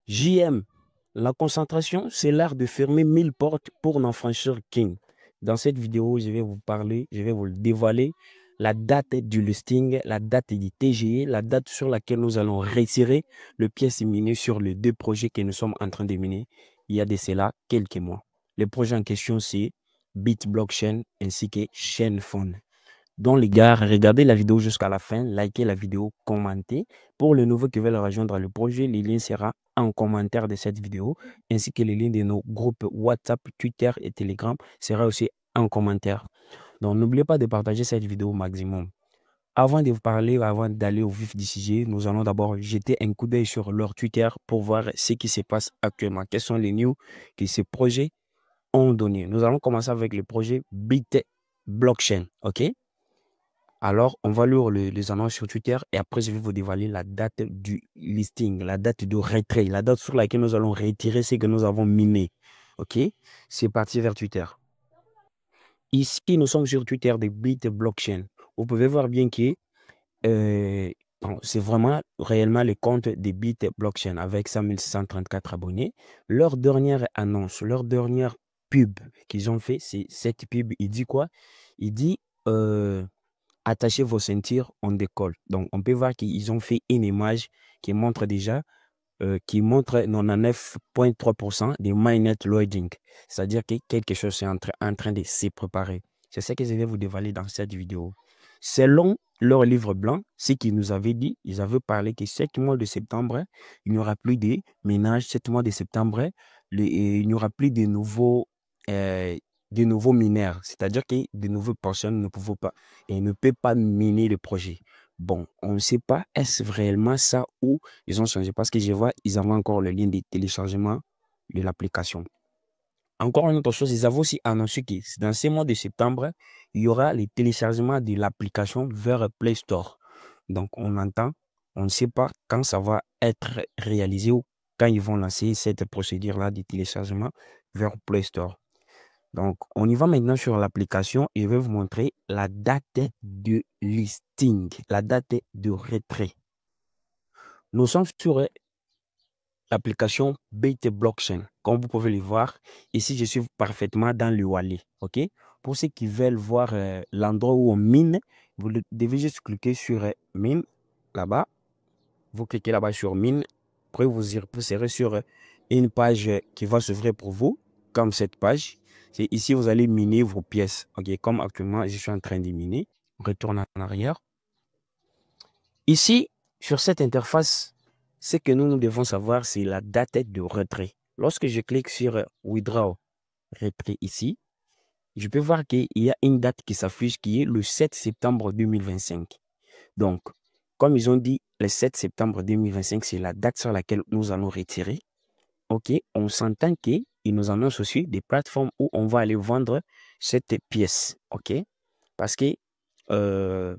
JM, la concentration, c'est l'art de fermer 1000 portes pour n'en franchir qu'une. Dans cette vidéo, je vais vous parler, je vais vous le dévoiler, la date du listing, la date du TGE, la date sur laquelle nous allons retirer le pièce miné sur les deux projets que nous sommes en train de miner il y a de cela quelques mois. Les projets en question, c'est Bit Blockchain ainsi que Chainphone. Donc les gars, regardez la vidéo jusqu'à la fin, likez la vidéo, commentez. Pour les nouveaux qui veulent rejoindre le projet, le lien sera en commentaire de cette vidéo, ainsi que les liens de nos groupes WhatsApp, Twitter et Telegram sera aussi en commentaire. Donc n'oubliez pas de partager cette vidéo au maximum. Avant de vous parler, avant d'aller au vif du sujet, nous allons d'abord jeter un coup d'œil sur leur Twitter pour voir ce qui se passe actuellement. Quels sont les news que ces projets ont donné. Nous allons commencer avec le projet Bit Blockchain, ok? Alors, on va lire les annonces sur Twitter et après, je vais vous dévoiler la date du listing, la date de retrait, la date sur laquelle nous allons retirer ce que nous avons miné. OK? C'est parti vers Twitter. Ici, nous sommes sur Twitter de Bit Blockchain. Vous pouvez voir bien que c'est vraiment réellement le compte de Bit Blockchain avec 5634 abonnés. Leur dernière annonce, leur dernière pub qu'ils ont fait, c'est cette pub. Il dit quoi? Il dit attachez vos ceintures, on décolle. Donc, on peut voir qu'ils ont fait une image qui montre déjà, qui montre 99,3% de mainnet loading. C'est-à-dire que quelque chose est en train de se préparer. C'est ce que je vais vous dévoiler dans cette vidéo. Selon leur livre blanc, ce qu'ils nous avaient dit, ils avaient parlé que 7 mois de septembre, il n'y aura plus de ménages. 7 mois de septembre, il n'y aura plus de nouveaux mineurs. C'est-à-dire que de nouvelles personnes ne peuvent pas et ne peuvent pas miner le projet. Bon, on ne sait pas, est-ce réellement ça ou ils ont changé parce que je vois, ils avaient encore le lien de téléchargement de l'application. Encore une autre chose, ils avaient aussi annoncé que dans ces mois de septembre, il y aura le téléchargement de l'application vers Play Store. Donc, on entend, on ne sait pas quand ça va être réalisé ou quand ils vont lancer cette procédure-là de téléchargement vers Play Store. Donc, on y va maintenant sur l'application et je vais vous montrer la date de listing, la date de retrait. Nous sommes sur l'application Bit Blockchain. Comme vous pouvez le voir, ici, je suis parfaitement dans le wallet. OK? Pour ceux qui veulent voir l'endroit où on mine, vous devez juste cliquer sur mine, là-bas. Vous cliquez là-bas sur mine. Après, vous serez sur une page qui va s'ouvrir pour vous, comme cette page. C'est ici, vous allez miner vos pièces. OK? Comme actuellement, je suis en train de miner. On retourne en arrière. Ici, sur cette interface, ce que nous devons savoir, c'est la date de retrait. Lorsque je clique sur Withdraw retrait ici, je peux voir qu'il y a une date qui s'affiche qui est le 7 septembre 2025. Donc, comme ils ont dit, le 7 septembre 2025, c'est la date sur laquelle nous allons retirer. OK, on s'entend qu'ils nous annoncent aussi des plateformes où on va aller vendre cette pièce. OK, parce que je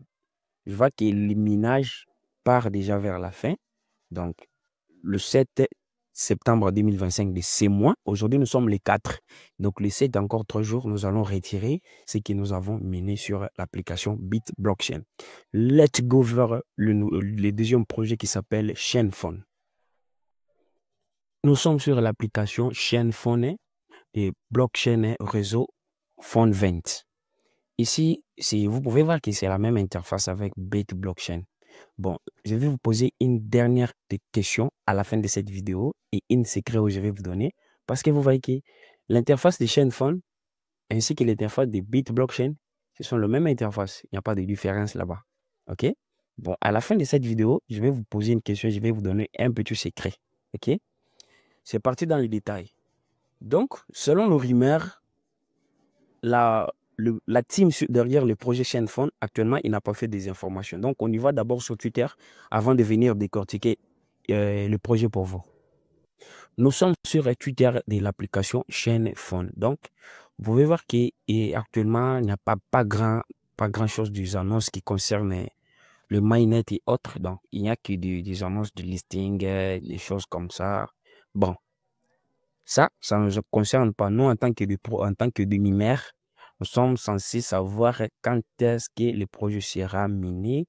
vois que le minage part déjà vers la fin. Donc, le 7 septembre 2025 de ces mois. Aujourd'hui, nous sommes les 4. Donc, le 7, encore 3 jours, nous allons retirer ce que nous avons miné sur l'application Bit Blockchain. Let's go vers le deuxième projet qui s'appelle Chainphone. Nous sommes sur l'application Chainphone et Blockchain réseau Phone 20. Ici, vous pouvez voir que c'est la même interface avec Bit Blockchain. Bon, je vais vous poser une dernière question à la fin de cette vidéo et une secret que je vais vous donner parce que vous voyez que l'interface de Chainphone ainsi que l'interface de Bit Blockchain, ce sont la même interface. Il n'y a pas de différence là-bas. OK? Bon, à la fin de cette vidéo, je vais vous poser une question, je vais vous donner un petit secret. OK? C'est parti dans les détails. Donc, selon le rumeur, la team derrière le projet Chainphone, actuellement, il n'a pas fait des informations. Donc, on y va d'abord sur Twitter avant de venir décortiquer le projet pour vous. Nous sommes sur Twitter de l'application Chainphone. Donc, vous pouvez voir qu'actuellement, il n'y a pas grand-chose des annonces qui concernent le mainnet et autres. Donc, il n'y a que des annonces de listing, des choses comme ça. Bon, ça ne nous concerne pas. Nous, en tant que mineurs, nous sommes censés savoir quand est-ce que le projet sera miné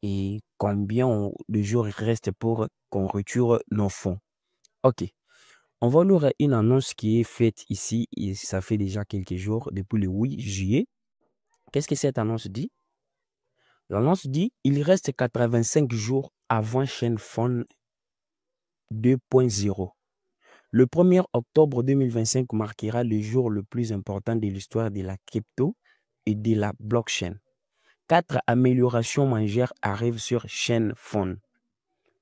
et combien de jours il reste pour qu'on retire nos fonds. Ok. On va lire une annonce qui est faite ici, et ça fait déjà quelques jours, depuis le 8 juillet. Qu'est-ce que cette annonce dit? L'annonce dit, il reste 85 jours avant Shenphone 2.0. Le 1er octobre 2025 marquera le jour le plus important de l'histoire de la crypto et de la blockchain. 4 améliorations majeures arrivent sur Shenphone.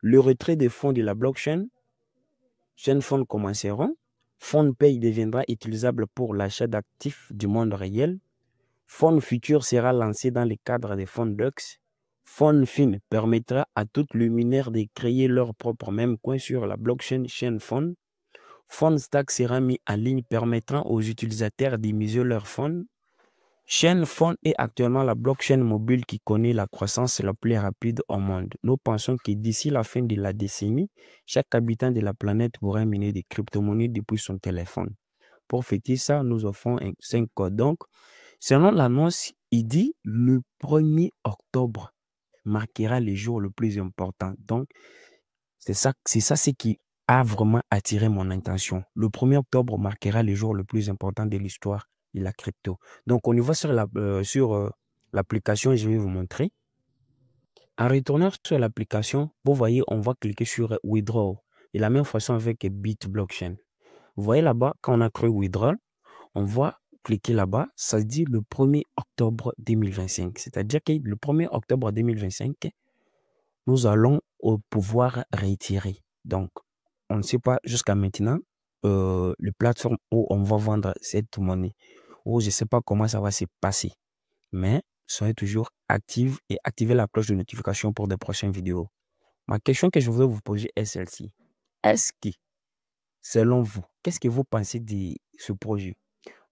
Le retrait des fonds de la blockchain, Shenphone commenceront. PhonePay deviendra utilisable pour l'achat d'actifs du monde réel. Phone Future sera lancé dans le cadre des PhoneDocs. PhoneFin permettra à toutes les luminaires de créer leur propre même coin sur la blockchain Shenphone. PhoneStack sera mis en ligne permettant aux utilisateurs d'immiser leur phone. Shenphone est actuellement la blockchain mobile qui connaît la croissance la plus rapide au monde. Nous pensons que d'ici la fin de la décennie, chaque habitant de la planète pourra miner des crypto-monnaies depuis son téléphone. Pour fêter ça, nous offrons 5 codes. Donc, selon l'annonce, il dit le 1er octobre marquera le jour le plus important. Donc, c'est ça ce qui a vraiment attiré mon attention. Le 1er octobre marquera le jour le plus important de l'histoire de la crypto. Donc, on y va sur l'application, je vais vous montrer. En retournant sur l'application, vous voyez, on va cliquer sur Withdraw. De la même façon avec BitBlockchain. Vous voyez là-bas, quand on a créé Withdraw, on va cliquer là-bas, ça dit le 1er octobre 2025. C'est-à-dire que le 1er octobre 2025, nous allons pouvoir retirer. Donc, on ne sait pas jusqu'à maintenant les plateformes où on va vendre cette monnaie. Ou je ne sais pas comment ça va se passer. Mais soyez toujours actifs et activez la cloche de notification pour de prochaines vidéos. Ma question que je voudrais vous poser est celle-ci. Est-ce que, selon vous, qu'est-ce que vous pensez de ce projet?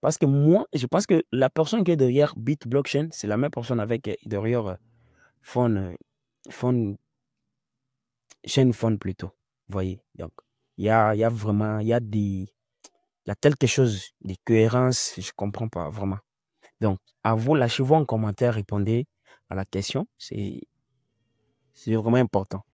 Parce que moi, je pense que la personne qui est derrière BitBlockchain, c'est la même personne avec derrière Phone, Shenphone plutôt. Vous voyez, donc, il y a vraiment, il y a quelque chose de cohérence, je ne comprends pas vraiment. Donc, à vous, lâchez-vous en commentaire, répondez à la question, c'est vraiment important.